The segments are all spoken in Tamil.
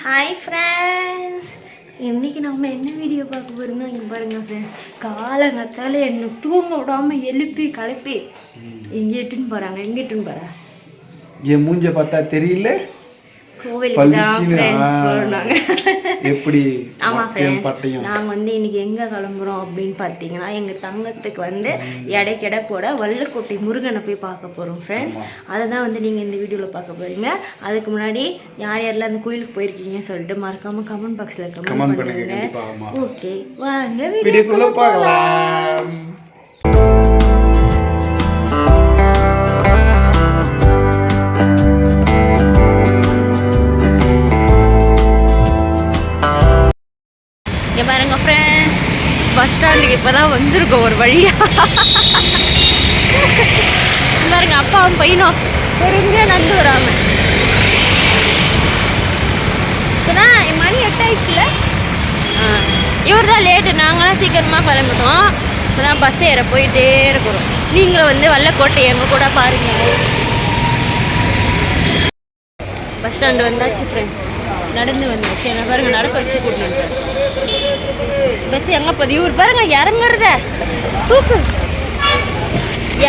ஹாய் ஃப்ரெண்ட்ஸ், இன்றைக்கி நம்ம என்ன வீடியோ பார்க்க போகிறோம்னா இங்கே பாருங்கள் ஃப்ரெண்ட்ஸ், காலங்கத்தால் என்னை தூங்க விடாமல் எழுப்பி கலப்பி எங்கேட்டுன்னு போகிறாங்க. என் மூஞ்ச பார்த்தா தெரியல, கோவிலுக்கு தான் ஃப்ரெண்ட்ஸ் போகிறாங்க. எப்படி? ஆமாம் ஃப்ரெண்ட்ஸ், நாங்கள் வந்து இன்றைக்கி எங்கே கிளம்புறோம் அப்படின்னு பார்த்தீங்கன்னா எங்கள் தங்கத்துக்கு வந்து எடைக்கெடை போட வல்லக்கோட்டை முருகனை போய் பார்க்க போகிறோம் ஃப்ரெண்ட்ஸ். அதை தான் வந்து நீங்கள் இந்த வீடியோவில் பார்க்க போகிறீங்க. அதுக்கு முன்னாடி யார் யாரெல்லாம் அந்த கோயிலுக்கு போயிருக்கீங்கன்னு சொல்லிட்டு மறக்காமல் கமெண்ட் பாக்ஸில் கமெண்ட் பண்ணுங்க. ஓகே, வாங்க வீடியோக்குள்ளே போகலாம். இங்கே பாருங்க ஃப்ரெண்ட்ஸ், பஸ் ஸ்டாண்டுக்கு இப்போ தான் வந்திருக்கோம் ஒரு வழியாக. பாருங்க அப்பாவும் பையனும் பொறுமையாக நடந்து வராமல். இப்போதான் மணி 8 ஆயிடுச்சுல. இவர் தான் லேட்டு, நாங்களாம் சீக்கிரமாக கிளம்பிட்டோம். இப்போ தான் பஸ் ஏற போயிட்டே இருக்கிறோம். நீங்களும் வந்து வல்லக்கோட்டை எங்கள் கூட பாருங்கள். பஸ் ஸ்டாண்டு வந்தாச்சு ஃப்ரெண்ட்ஸ், நடந்து வந்தாச்சு. என்ன பாருங்க, நடக்க வச்சு கூட்டிட்டு பஸ் எங்கே போகுது? இவர் பாருங்க இறங்குறத தூக்கு,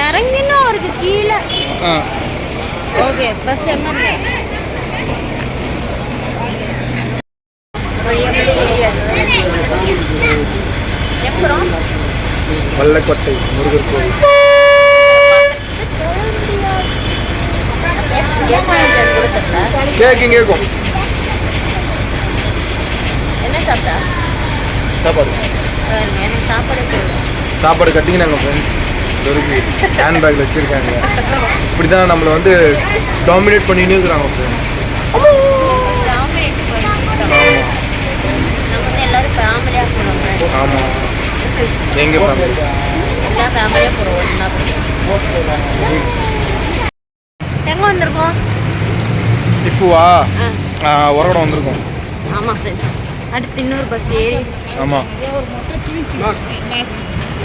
இறங்கினா அவருக்கு கீழே. ஓகே, பஸ் எங்கே எப்பறம் வல்லக்கோட்டை முருகர் கோவில். கேக்கும் என்ன சாப்பிட்டா? சாப்பாடு கட்டிங்கனாங்க ஃப்ரெண்ட்ஸ். ஹேண்ட் பேக்கில் வச்சுருக்காங்க. இப்படி தான் நம்மளை வந்து டாமினேட் பண்ணின்னு இருக்கிறாங்க ஃப்ரெண்ட்ஸ். ஆமாம், எங்கே ஃபேமிலி? எங்கே வந்திருக்கோம் இப்போவா? உரகடம் வந்திருக்கோம். ஆமாம் ஃப்ரெண்ட்ஸ், அடுத்து இன்னொரு பஸ் ஏறி. ஆமாம்,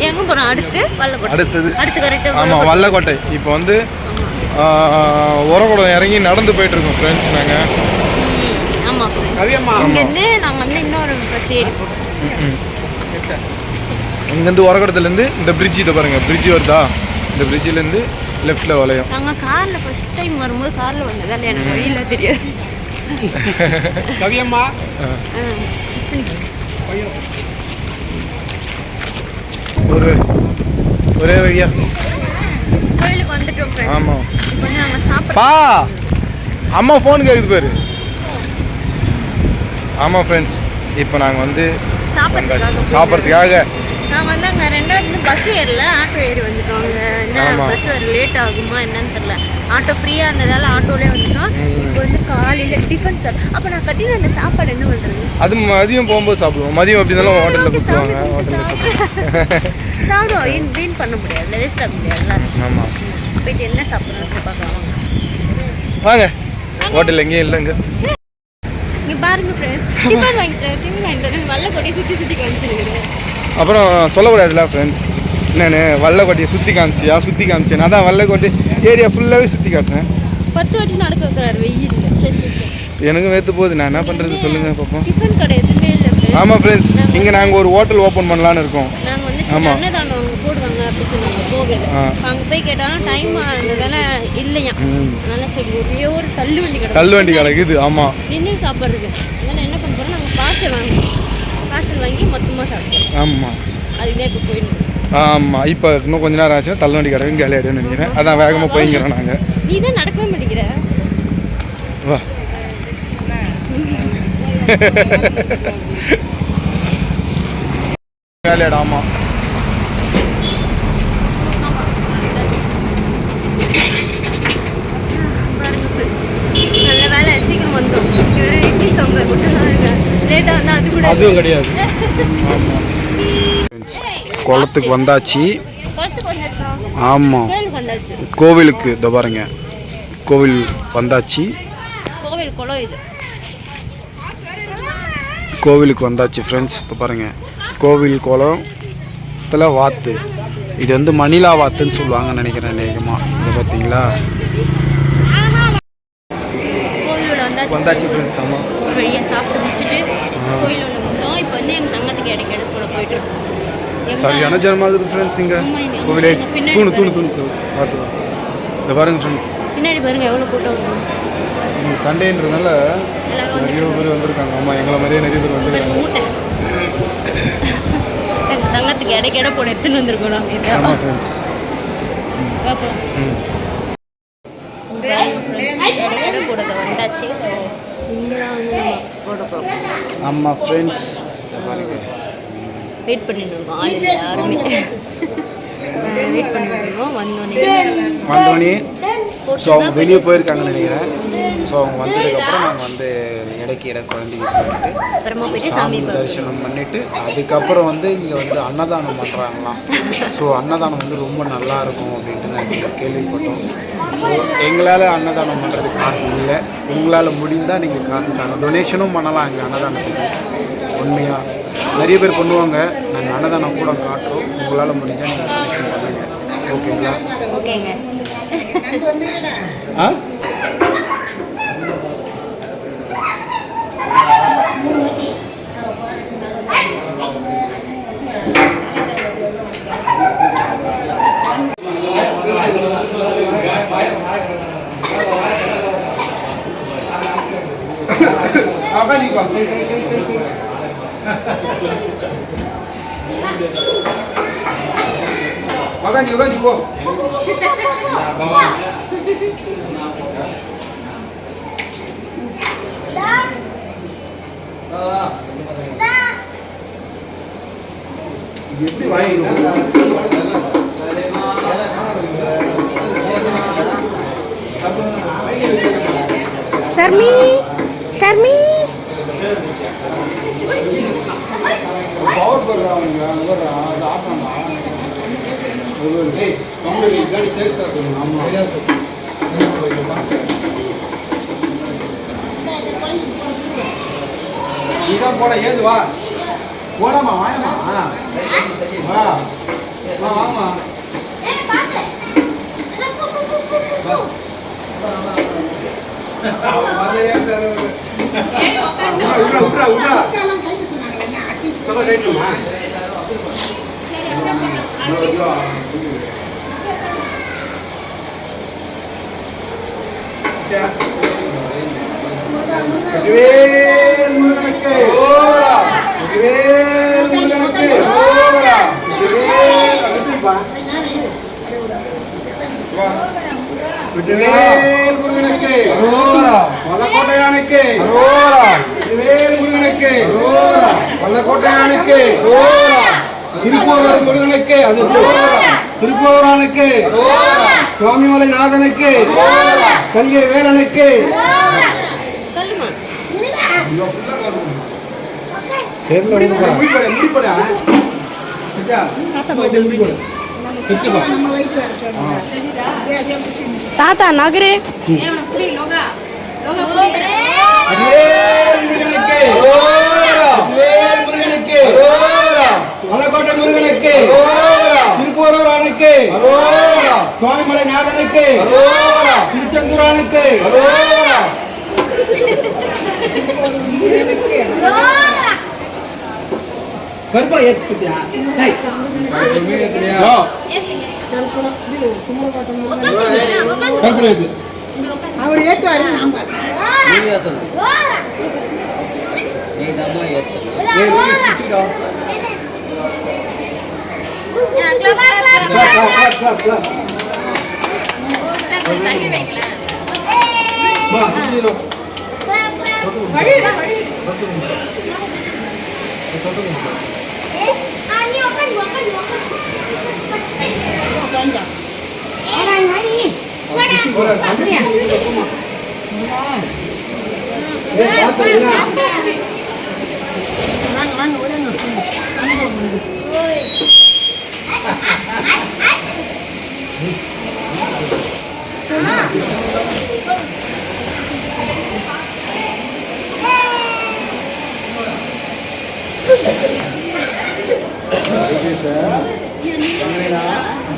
எங்கே போகிறோம்? அடுத்தது கரெக்டாக. ஆமாம், வல்லக்கோட்டை. இப்போ வந்து உரகடம் இறங்கி நடந்து போயிட்டுருக்கோம் ஃப்ரெண்ட்ஸ் நாங்கள். ஆமாம் ஃப்ரெண்ட்ஸ், இங்கேருந்து நாங்கள் வந்து இன்னொரு பஸ் ஏறி போகிறோம். இங்கேருந்து உரகடத்துலேருந்து இந்த பிரிட்ஜ், இதை பாருங்கள், பிரிட்ஜ் வருதா? இந்த பிரிட்ஜிலேருந்து லெஃப்டில் வளையும். நாங்கள் காரில் ஃபஸ்ட் டைம் வரும்போது காரில் வந்ததால் எனக்கு வழியில் தெரியாது. கவியம்மா ஒரே வழியா கோயிலுக்கு வந்துட்டோம் ஃப்ரெண்ட்ஸ். ஆமாம், இப்போ வந்து நாங்கள் சாப்பிட. அம்மா ஃபோன் கேட்குது பாரு. ஆமாம் ஃப்ரெண்ட்ஸ், இப்போ நாங்கள் வந்து சாப்பிட்றதுக்காக நான் வந்து அங்கே ரெண்டாவது பஸ் ஏறல, ஆட்டோ ஏறி வந்துட்டோம். அங்கே என்ன பஸ் வர லேட் ஆகுமா என்னன்னு தெரியல. ஆட்டோ ஃப்ரீயாக இருந்ததால் ஆட்டோலேயே வந்துட்டோம். இப்போ வந்து காலையில் டிஃபன் சார். அப்போ நான் கட்டின அந்த சாப்பாடு என்ன பண்ணுறது? அது மதியம் போகும்போது சாப்பிடுவோம். மதியம் அப்படி இருந்தாலும் ஹோட்டலில் கொடுத்துருவாங்க. சாப்பிடுவோம், வீண் பண்ண முடியாது, வேஸ்ட் ஆக முடியாதுல்ல. ஆமாம், போயிட்டு என்ன சாப்பிட்றோன்னு பார்க்கலாம் வாங்க. ஹோட்டல் எங்கேயும் இல்லைங்க. இங்கே பாருங்க ஃப்ரெண்ட்ஸ், டிஃபன் வாங்கிட்டு வல்லக்கோட்டையை சுற்றி காமிச்சிருக்கிறேன். அப்புறம் சொல்லக்கூடாதுல்ல ஃப்ரெண்ட்ஸ், நான் வல்லக்கோட்டையை சுற்றி காமிச்சேன். அதான் வல்லக்கோட்டை ஏரியா ஃபுல்லாகவே சுற்றி காட்டினேன். 10 வாட்டி நடக்க வைக்கிறாரு வெயில். எனக்கு வேத்து போகுது, நான் என்ன பண்ணுறது சொல்லுங்கள் பார்ப்போம். டிஃபன் கடை எதுவுமே இல்லை. ஆமாம் ஃப்ரெண்ட்ஸ், இங்கே நாங்கள் ஒரு ஹோட்டல் ஓப்பன் பண்ணலான்னு இருக்கோம். நாங்கள் வந்து அன்னதானம் அவங்க போடுவாங்க அப்படி சொன்னாங்க கோவில். அங்கே போய் கேட்டால் டைம் ஆனதால இல்லையா. அதனால சரி ஒரே ஒரு தள்ளுவண்டி கடை இருக்குது. ஆமாம், இன்னும் சாப்பிட்றது. அதனால என்ன பண்ண போகிறோம், நாங்கள் பார்சல் வாங்கி மொத்தமாக சாப்பிடுவோம். ஆமாம், அதுதான் இப்போ போயிட்டு. ஆமாம், இப்போ இன்னும் கொஞ்ச நேரம் ஆச்சுன்னா தள்ளுவண்டி கடையும் காலி ஆகிடுன்னு நினைக்கிறேன். அதான் வேகமாக போய்க்கிறோம் நாங்கள். நீ தான் நடக்கவே மாட்டேங்கிற. வா காலியாடா. ஆமாம், நல்ல வேலை சீக்கிரம் வந்தோம். இட்லி சாம்பார் மட்டும் லேட்டாக வந்தால் அது கூட அதுவும் கிடையாது. ஆமாம், குளத்துக்கு வந்தாச்சு. ஆமாம், கோவிலுக்கு இதை பாருங்க, கோவில் வந்தாச்சு. கோவில் குளம் இது. கோவிலுக்கு வந்தாச்சு ஃப்ரெண்ட்ஸ். இதை பாருங்கள், கோவில் குளத்தில் வாத்து. இது வந்து மணிலா வாத்துன்னு சொல்லுவாங்கன்னு நினைக்கிறேன். நேகமாக இதை பார்த்தீங்களா? வந்தாச்சு ஃப்ரெண்ட்ஸ். ஆமாம், வெளியே சாப்பிட்டு முடிச்சுட்டு கோயில் ஒன்று போனோம். இப்போ வந்து எங்கள் தங்கத்துக்கு இடைக்கு கூட போயிட்டு இருக்கோம். சரியான ஜனமாகுது ஃப்ரெண்ட்ஸ். இங்கே கோவிலே தூணு தூணு தூணு பார்த்து இந்த பாருங்க ஃப்ரெண்ட்ஸ். பின்னாடி பாருங்க எவ்வளோ கூட்டம் இருக்கும். இன்னைக்கு சண்டேன்றதுனால நிறைய பேர் வந்திருக்காங்க. ஆமாம், எங்களை மாதிரியே நிறைய பேர் வந்திருக்காங்க. எங்கள் தங்கத்துக்கு இடைக்கு போட எடுத்துன்னு வந்திருக்கோம் நாங்கள். ஆமாம் ஃப்ரெண்ட்ஸ். இடைக்கு போடுறது வந்தாச்சு. இங்கே தான் வந்து போட போகிறோம். ஆமாம் ஃப்ரெண்ட்ஸ், பாருங்க வெயிட் பண்ணிட்டு இருக்கோம். ஆள் இல்லை யாருமே. வெயிட் பண்ணிட்டு இருக்கோம். வந்தோடனே ஸோ அவங்க வெளியே போயிருக்காங்கன்னு நினைக்கிறேன். ஸோ அவங்க வந்ததுக்கப்புறம் நாங்கள் வந்து இடைக்கு குழந்தைக்கு போயிட்டு சாமி தரிசனம் பண்ணிவிட்டு அதுக்கப்புறம் வந்து இங்கே வந்து அன்னதானம் பண்ணுறாங்களாம். ஸோ அன்னதானம் வந்து ரொம்ப நல்லா இருக்கும் அப்படின்ட்டு நாங்கள் கேள்விப்பட்டோம். ஸோ எங்களால் அன்னதானம் பண்ணுறதுக்கு காசு இல்லை. உங்களால் முடிந்தால் நீங்கள் காசு தாங்க, டொனேஷனும் பண்ணலாம். இங்கே அன்னதானத்துக்கு உண்மையாக நிறைய பேர் பண்ணுவாங்க. நாங்கள் அன்னதானம் கூட காட்டுறோம். உங்களால் முடிஞ்சால் நீங்கள் டொனேஷன் பண்ணுங்க. ஓகேங்களா? ஓகேங்க. ஆ Makan juga. Sharmi. Power program இதான் போட ஏது வா போடாமா வாயமா வா வாமா திருப்பூரானுக்கு சுவாமிமலை நாதனுக்கு தனியை வேலனுக்கு தாத்தா நகரு மலைக்கோட்டை முருகனுக்கு திருப்பூரானுக்கு சுவாமிமலை நாதனுக்கு திருச்செந்தூரானுக்கு கருப்பா ஏத்துட்டியா அவர் ஏத்துவாரு நான்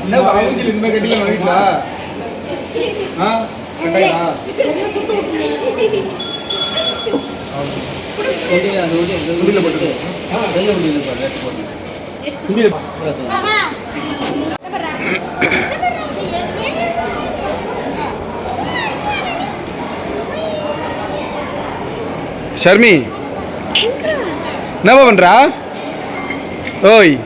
என்ன வாங்கிட்டு இந்த கட்டில வீட்டுல ஆ கட்டாயா ஷர்மி என்னவா பண்றா? ஓய்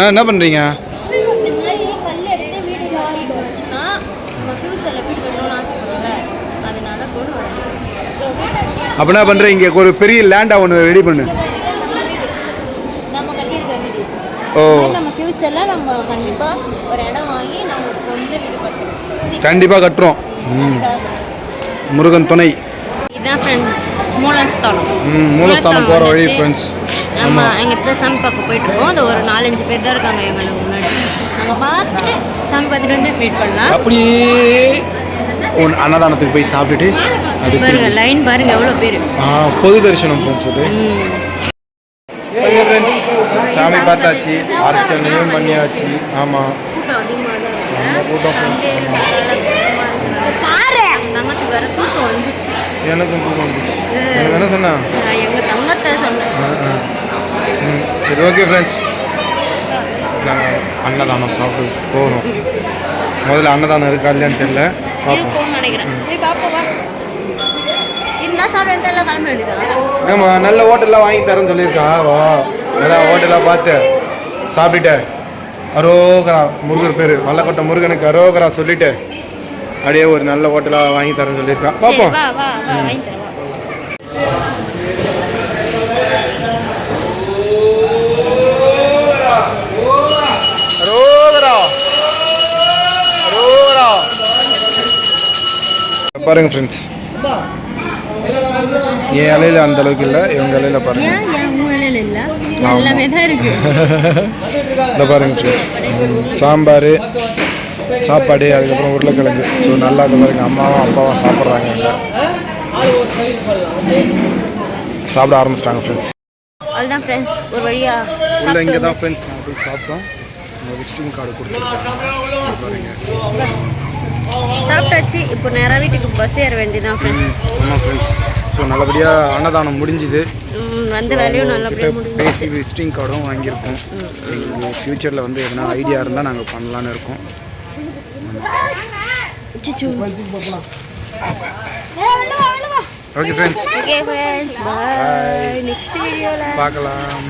என்ன பண்றீங்க? அப்ப என்ன பண்ற? இங்க ஒரு பெரிய லேண்டா ஒன்று ரெடி பண்ணு. ஓ நம்ம ஃபியூச்சர்ல நம்ம கண்டிப்பா ஒரு இடம் வாங்கி நம்ம சொந்த வீடு கட்டுறோம். கண்டிப்பா கட்டுறோம். முருகன் துணை. இதான் ஃப்ரெண்ட்ஸ் மூலஸ்தானம். மூலஸ்தானம் போற வழி ஃப்ரெண்ட்ஸ். நம்ம எங்க இடத்துல சாமி பார்க்க போயிட்டு இருக்கோம். அது ஒரு 4-5 பேர் தான் இருக்காங்க எங்களுக்கு முன்னாடி. நம்ம பார்த்துட்டு சாமி பார்த்துட்டு வந்து வெயிட் பண்ணலாம். அப்படியே அன்னதானத்துக்கு போய் சாப்பிட்டுட்டு பாருங்க லைன் பாருங்க எவ்வளோ பேர். பொது தரிசனம் ஃப்ரெண்ட்ஸ். அது ஃப்ரெண்ட்ஸ் சாமி பார்த்தாச்சு, அர்ச்சனையும் பண்ணியாச்சு. ஆமாம் கூட்டம் ஃப்ரெண்ட்ஸ். நமக்கு வேற தூக்கம் வந்துச்சு. எனக்கும் தூக்கம் வந்துச்சு. எனக்கு என்ன சொன்னா? எங்கள் தங்கத்தை சொன்னேன். சரி ஓகே ஃப்ரெண்ட்ஸ், நாங்கள் அன்னதானம் சாப்பிட்டு போகிறோம். முதல்ல அன்னதானம் இருக்கா இல்லையான்னு தெரியல, பார்ப்போம். நினைக்கிறேன் என்ன சாப்பிட எல்லாம் கிளம்ப வேண்டியதா? ஆமாம், நல்ல ஹோட்டல்லாம் வாங்கி தரேன்னு சொல்லியிருக்கா. வா நல்லா ஹோட்டலாக பார்த்து சாப்பிட்டுட்டு அரோகரா முருகர் பேர் வல்லக்கோட்டை முருகனுக்கு அரோகரா சொல்லிட்டு அப்படியே ஒரு நல்ல ஹோட்டலாக வாங்கி தரேன்னு சொல்லியிருக்கான். பார்ப்போம். பாருங்க ஃப்ரெண்ட்ஸ், என் இலையில அந்த அளவுக்கு இல்லை, இவங்க இலையில பாருங்க. இந்த பாருங்க ஃப்ரெண்ட்ஸ், சாம்பார் சாப்பாடு, அதுக்கப்புறம் உருளைக்கிழங்கு. ஸோ நல்லா இருக்கு பாருங்க. அம்மாவும் அப்பாவும் சாப்பிட்றாங்க. இங்கே சாப்பிட ஆரம்பிச்சிட்டாங்க ஃப்ரெண்ட்ஸ். அதுதான் ஃப்ரெண்ட்ஸ் ஒரு வழியா உள்ள இங்கே தான் ஃப்ரெண்ட்ஸ் நான் போய் சாப்பிட்டோம். விசிட்டிங் கார்டு கொடுத்துருக்காங்க பாருங்க. சாப்பிட்டாச்சு. இப்போ நேராக வீட்டுக்கு பஸ் ஏற வேண்டியதான் ஃப்ரெண்ட்ஸ். ஆமாம் ஃப்ரெண்ட்ஸ். ஸோ நல்லபடியாக அன்னதானம் முடிஞ்சுது. வந்த வேலையும் நல்லபடியாக முடிஞ்சு. பேசி விசிட்டிங் கார்டும் வாங்கியிருக்கோம். எங்களுக்கு ஃப்யூச்சரில் வந்து எதனா ஐடியா இருந்தால் நாங்கள் பண்ணலான்னு இருக்கோம். Okay friends, okay friends, bye. Next வீடியோவில் பார்க்கலாம்.